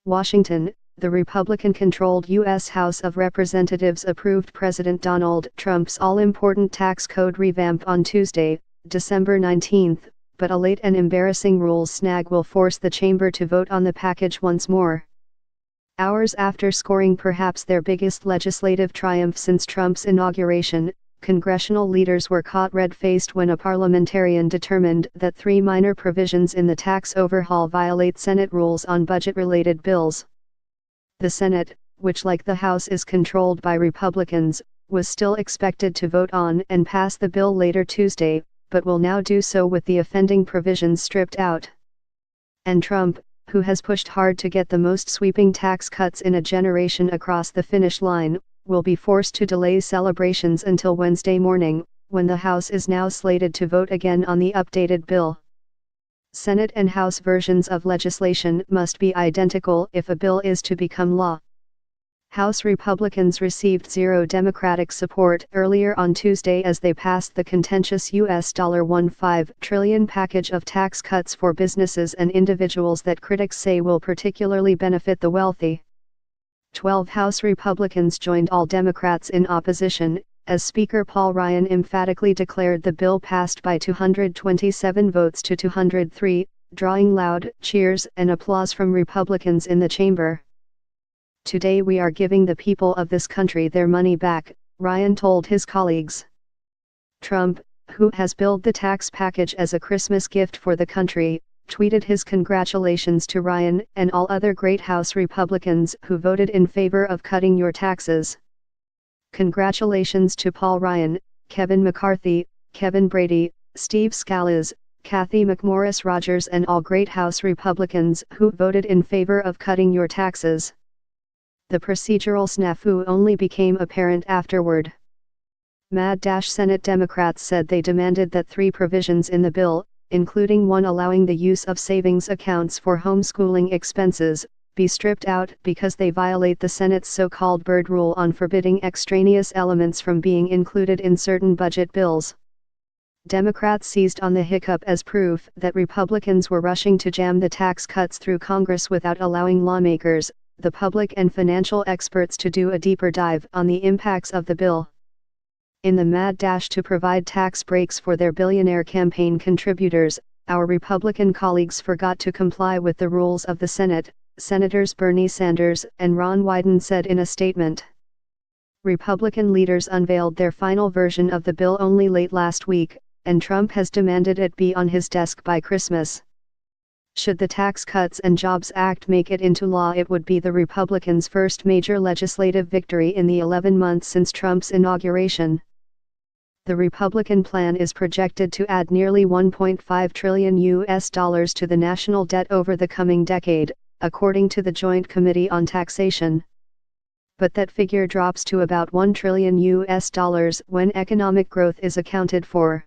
Washington, the Republican-controlled U.S. House of Representatives approved President Donald Trump's all-important tax code revamp on Tuesday, December 19, but a late and embarrassing rules snag will force the chamber to vote on the package once more. Hours after scoring perhaps their biggest legislative triumph since Trump's inauguration, congressional leaders were caught red-faced when a parliamentarian determined that 3 minor provisions in the tax overhaul violate Senate rules on budget-related bills. The Senate, which like the House is controlled by Republicans, was still expected to vote on and pass the bill later Tuesday, but will now do so with the offending provisions stripped out. And Trump, who has pushed hard to get the most sweeping tax cuts in a generation across the finish line, will be forced to delay celebrations until Wednesday morning, when the House is now slated to vote again on the updated bill. Senate and House versions of legislation must be identical if a bill is to become law. House Republicans received zero Democratic support earlier on Tuesday as they passed the contentious $1.15 trillion package of tax cuts for businesses and individuals that critics say will particularly benefit the wealthy. 12 House Republicans joined all Democrats in opposition, as Speaker Paul Ryan emphatically declared the bill passed by 227 votes to 203, drawing loud cheers and applause from Republicans in the chamber. "Today we are giving the people of this country their money back," Ryan told his colleagues. Trump, who has billed the tax package as a Christmas gift for the country, tweeted his congratulations to Ryan and all other great House Republicans who voted in favor of cutting your taxes. Congratulations to Paul Ryan, Kevin McCarthy, Kevin Brady, Steve Scalise, Kathy McMorris Rodgers and all great House Republicans who voted in favor of cutting your taxes. The procedural snafu only became apparent afterward. Senate Democrats said they demanded that 3 provisions in the bill, including one allowing the use of savings accounts for homeschooling expenses, be stripped out because they violate the Senate's so-called Byrd Rule on forbidding extraneous elements from being included in certain budget bills. Democrats seized on the hiccup as proof that Republicans were rushing to jam the tax cuts through Congress without allowing lawmakers, the public and financial experts to do a deeper dive on the impacts of the bill. In the mad dash to provide tax breaks for their billionaire campaign contributors, our Republican colleagues forgot to comply with the rules of the Senate, Senators Bernie Sanders and Ron Wyden said in a statement. Republican leaders unveiled their final version of the bill only late last week, and Trump has demanded it be on his desk by Christmas. Should the Tax Cuts and Jobs Act make it into law, it would be the Republicans' first major legislative victory in the 11 months since Trump's inauguration. The Republican plan is projected to add nearly $1.5 trillion to the national debt over the coming decade, according to the Joint Committee on Taxation. But that figure drops to about $1 trillion when economic growth is accounted for.